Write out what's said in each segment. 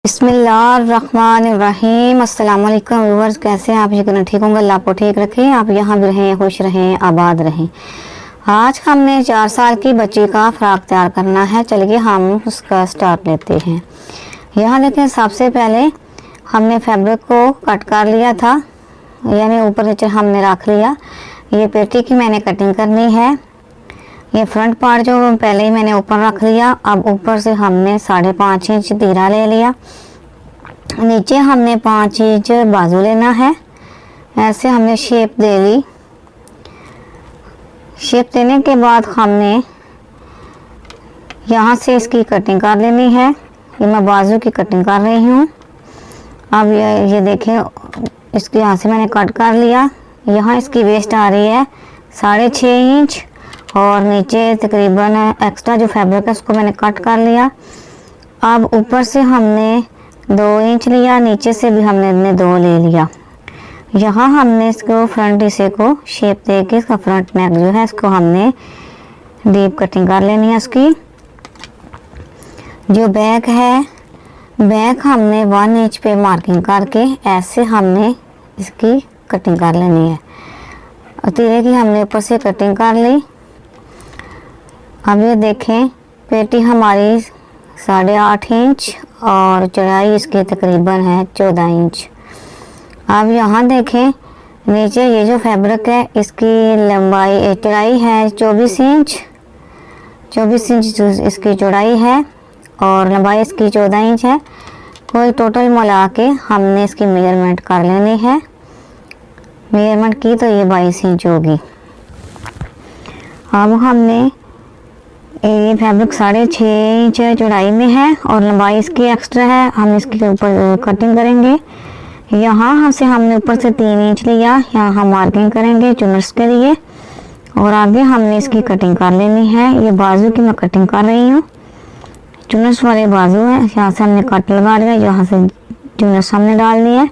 बिस्मिल्लाहिर्रहमानिर्रहीम। अस्सलाम वालेकुम व्यूअर्स, कैसे हैं आप? यकीनन ठीक होंगे। अल्लाह आपको ठीक रखें, आप यहाँ भी रहें, खुश रहें, आबाद रहें। आज हमने 4 साल की बच्ची का फ्रॉक तैयार करना है। चलिए हम उसका स्टार्ट लेते हैं। यहाँ देखें, सबसे पहले हमने फैब्रिक को कट कर लिया था, यानी ऊपर नीचे हमने रख लिया। ये पेटी की मैंने कटिंग करनी है। ये फ्रंट पार्ट जो पहले ही मैंने ऊपर रख लिया। अब ऊपर से हमने 5.5 इंच तीरा ले लिया। नीचे हमने 5 इंच बाजू लेना है। ऐसे हमने शेप दे ली। शेप देने के बाद हमने यहाँ से इसकी कटिंग कर लेनी है। ये मैं बाजू की कटिंग कर रही हूँ। अब ये देखें, इसकी यहाँ से मैंने कट कर लिया। यहाँ इसकी वेस्ट आ रही है 6.5 इंच और नीचे तकरीबन एक्स्ट्रा जो फैब्रिक है उसको मैंने कट कर लिया। अब ऊपर से हमने 2 इंच लिया, नीचे से भी हमने 2 ले लिया। यहाँ हमने इसको फ्रंट हिस्से को शेप दे के इसका फ्रंट नेक जो है इसको हमने डीप कटिंग कर लेनी है। इसकी जो बैक है, बैक हमने 1 इंच पे मार्किंग करके ऐसे हमने इसकी कटिंग कर लेनी है। तीरे की हमने ऊपर से कटिंग कर ली। अब ये देखें, पेटी हमारी 8.5 इंच और चौड़ाई इसकी तकरीबन है 14 इंच। अब यहाँ देखें, नीचे ये जो फैब्रिक है इसकी लंबाई चौड़ाई है 24 इंच। 24 इंच इसकी चौड़ाई है और लंबाई इसकी 14 इंच है। कोई टोटल मिला के हमने इसकी मेजरमेंट कर लेनी है। मेजरमेंट की तो ये 22 इंच होगी। अब हमने ये फैब्रिक 6.5 इंच चौड़ाई में है और लंबाई इसकी एक्स्ट्रा है। हम इसके ऊपर कटिंग करेंगे। यहाँ से हमने ऊपर से 3 इंच लिया, यहाँ हम मार्किंग करेंगे चुनर्स के लिए और आगे हमने इसकी कटिंग कर लेनी है। ये बाजू की मैं कटिंग कर रही हूँ। चुनर्स वाले बाजू है, यहाँ से हमने कट लगा लिया, यहाँ से चुनर्स हमने डाल दी है।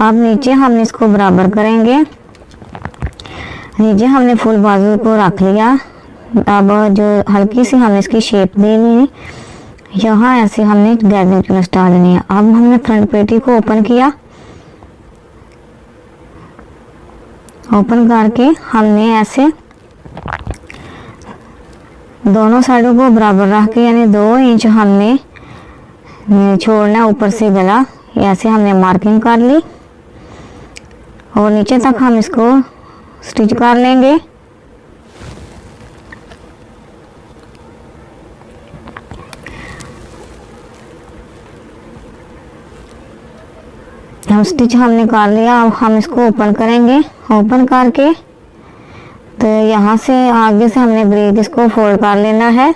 अब नीचे हमने इसको बराबर करेंगे। नीचे हमने फुल बाजू को रख लिया। अब जो हल्की सी हमने इसकी शेप देनी, यहाँ ऐसे हमने गैदरिंग चुनर्स डाल देनी है। अब हमने फ्रंट पेटी को ओपन किया। ओपन करके हमने ऐसे दोनों साइडों को बराबर रख के, यानी 2 इंच हमने छोड़ना ऊपर से गला। ऐसे हमने मार्किंग कर ली और नीचे तक हम इसको स्टिच कर लेंगे। हम स्टिच हमने कर लिया। अब हम इसको ओपन करेंगे। ओपन करके तो यहाँ से आगे से हमने ब्रेक इसको फोल्ड कर लेना है।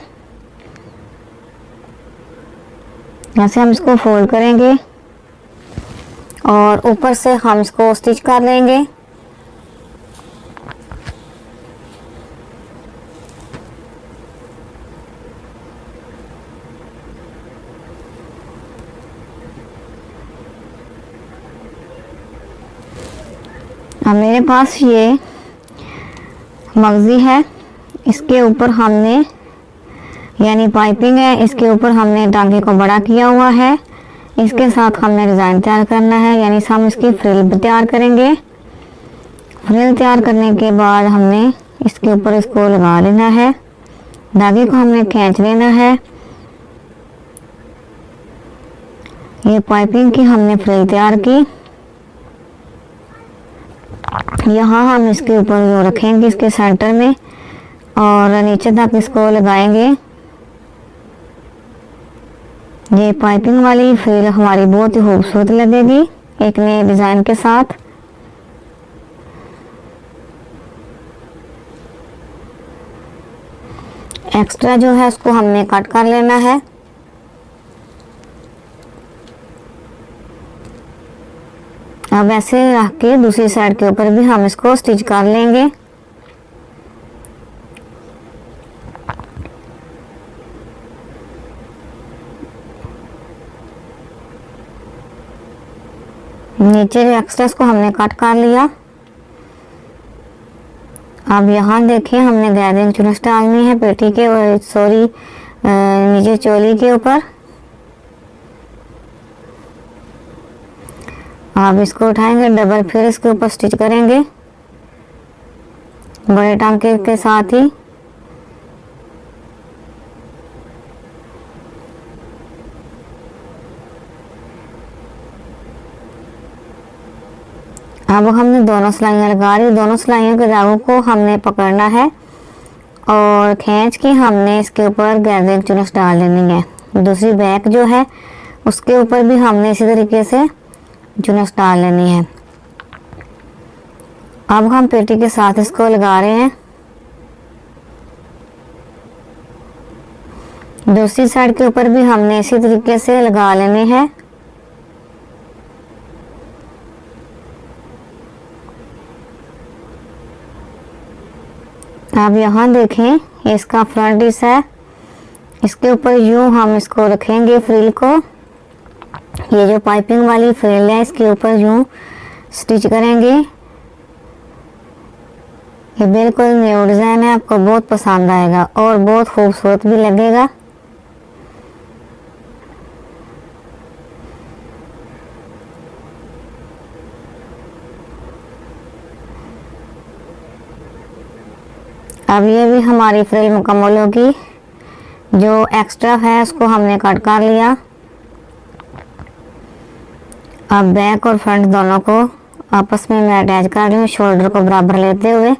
यहाँ से हम इसको फोल्ड करेंगे और ऊपर से हम इसको स्टिच कर लेंगे। अब मेरे पास ये मगजी है, इसके ऊपर हमने यानी पाइपिंग है, इसके ऊपर हमने टांगे को बड़ा किया हुआ है। इसके साथ हमने डिज़ाइन तैयार करना है, यानी हम इसकी फ्रिल तैयार करेंगे। फ्रिल तैयार करने के बाद हमने इसके ऊपर इसको लगा लेना है। धागे को हमने खींच लेना है। ये पाइपिंग की हमने फ्रिल तैयार की। यहाँ हम इसके ऊपर जो रखेंगे इसके सेंटर में और नीचे तक इसको लगाएंगे। ये पाइपिंग वाली फ्रिल हमारी बहुत ही खूबसूरत लगेगी एक नए डिज़ाइन के साथ। एक्स्ट्रा जो है उसको हमने कट कर लेना है। अब ऐसे रख के दूसरी साइड के ऊपर भी हम इसको स्टिच कर लेंगे। नीचे एक्स्ट्रा को हमने कट कर लिया। अब यहाँ देखें, हमने गैदरिंग चुनस डालनी है पेटी के नीचे चोली के ऊपर। अब इसको उठाएंगे, डबल फिर इसके ऊपर स्टिच करेंगे बड़े टांके के साथ ही। अब हमने दोनों सिलाइयाँ लगा रही, दोनों सिलाइयों के धागों को हमने पकड़ना है और खींच के हमने इसके ऊपर गैदरिंग चुनस डाल देनी है। दूसरी बैक जो है उसके ऊपर भी हमने इसी तरीके से चुनस डाल लेनी है। अब हम पेटी के साथ इसको लगा रहे हैं। दूसरी साइड के ऊपर भी हमने इसी तरीके से लगा लेने हैं। अब यहाँ देखें, इसका फ्रंट हिस्सा है, इसके ऊपर यूं हम इसको रखेंगे फ्रिल को। ये जो पाइपिंग वाली फ्रिल है इसके ऊपर यूं स्टिच करेंगे। ये बिल्कुल न्यू डिज़ाइन है, आपको बहुत पसंद आएगा और बहुत खूबसूरत भी लगेगा। अब ये भी हमारी फ्रिल मुकम्मल होगी। जो एक्स्ट्रा है उसको हमने कट कर लिया। अब बैक और फ्रंट दोनों को आपस में मैं अटैच कर रही हूँ, शोल्डर को बराबर लेते हुए।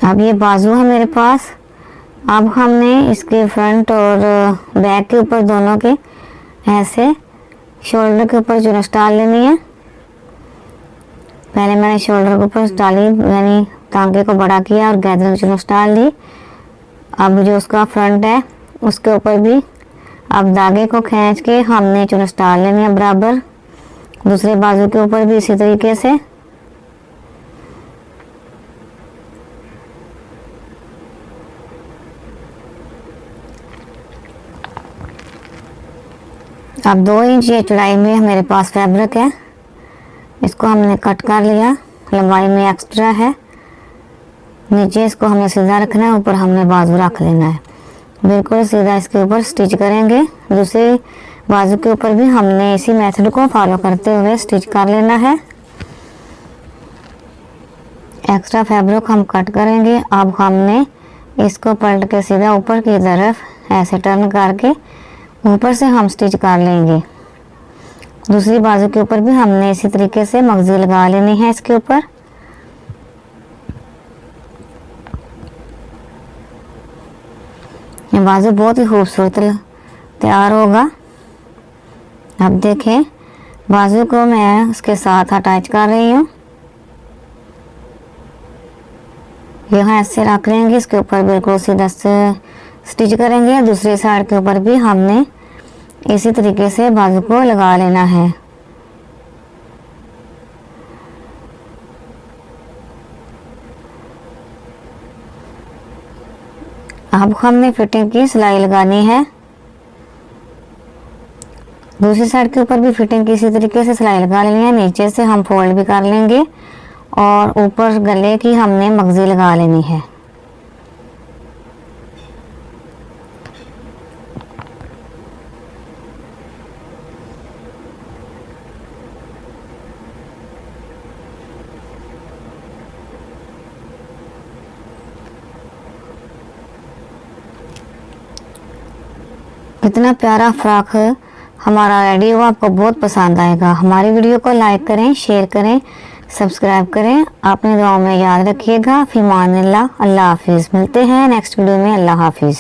अब ये बाजू है मेरे पास। अब हमने इसके फ्रंट और बैक के ऊपर दोनों के ऐसे शोल्डर के ऊपर चुनस डाल लेनी है। पहले मैंने शोल्डर के ऊपर डाली, यानी टांके को बड़ा किया और गैदरिंग चुनस डाल दी। अब जो उसका फ्रंट है उसके ऊपर भी अब धागे को खींच के हमने चुनस डाल लेनी है बराबर। दूसरे बाजू के ऊपर भी इसी तरीके से। अब 2 इंच ये चौड़ाई में मेरे पास फैब्रिक है, इसको हमने कट कर लिया। लंबाई में एक्स्ट्रा है, नीचे इसको हमें सीधा रखना है, ऊपर हमने बाजू रख लेना है। बिल्कुल सीधा इसके ऊपर स्टिच करेंगे। दूसरे बाजू के ऊपर भी हमने इसी मेथड को फॉलो करते हुए स्टिच कर लेना है। एक्स्ट्रा फैब्रिक हम कट करेंगे। अब हमने इसको पलट के सीधा ऊपर की तरफ ऐसे टर्न करके ऊपर से हम स्टिच कर लेंगे। दूसरी बाजू के ऊपर भी हमने इसी तरीके से मगजी लगा लेनी है इसके ऊपर। ये बाजू बहुत ही खूबसूरत तैयार होगा। अब देखें, बाजू को मैं उसके साथ अटैच कर रही हूँ। यहाँ ऐसे रख लेंगे, इसके ऊपर बिल्कुल सीधा से स्टिच करेंगे। दूसरी साइड के ऊपर भी हमने इसी तरीके से बाजू को लगा लेना है। अब हमने फिटिंग की सिलाई लगानी है। दूसरी साइड के ऊपर भी फिटिंग की इसी तरीके से सिलाई लगा लेनी है। नीचे से हम फोल्ड भी कर लेंगे और ऊपर गले की हमने मगजी लगा लेनी है। कितना प्यारा फ्रॉक हमारा रेडी हुआ, आपको बहुत पसंद आएगा। हमारी वीडियो को लाइक करें, शेयर करें, सब्सक्राइब करें। आपने दुआओं में याद रखिएगा। फिमान अल्लाह हाफिज़। मिलते हैं नेक्स्ट वीडियो में। अल्लाह हाफिज़।